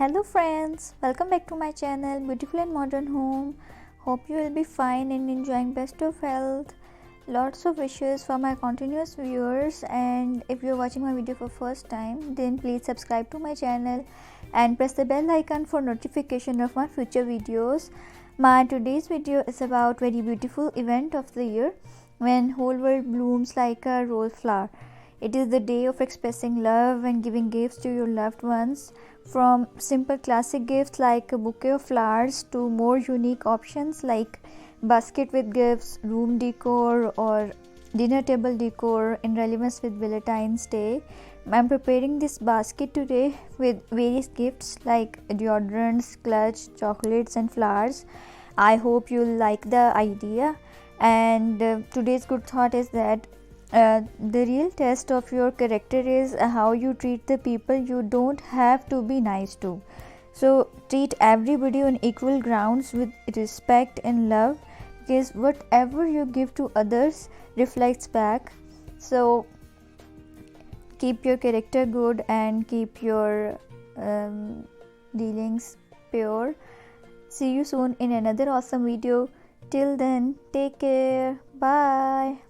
Hello friends, welcome back to my channel Beautiful and Modern Home. Hope you will be fine and enjoying best of health. Lots of wishes for my continuous viewers, and if you are watching my video for first time, then please subscribe to my channel and press the bell icon for notification of my future videos. My today's video is about very beautiful event of the year when whole world blooms like a rose flower. It is the day of expressing love and giving gifts to your loved ones. From simple classic gifts like a bouquet of flowers to more unique options like basket with gifts, room decor, or dinner table decor in relevance with Valentine's Day. I'm preparing this basket today with various gifts like deodorants, clutch, chocolates, and flowers. I hope you like the idea. And today's good thought is that the real test of your character is how you treat the people you don't have to be nice to. So treat everybody on equal grounds with respect and love, because whatever you give to others reflects back. So keep your character good and keep your dealings pure. See you soon in another awesome video. Till then, take care. Bye.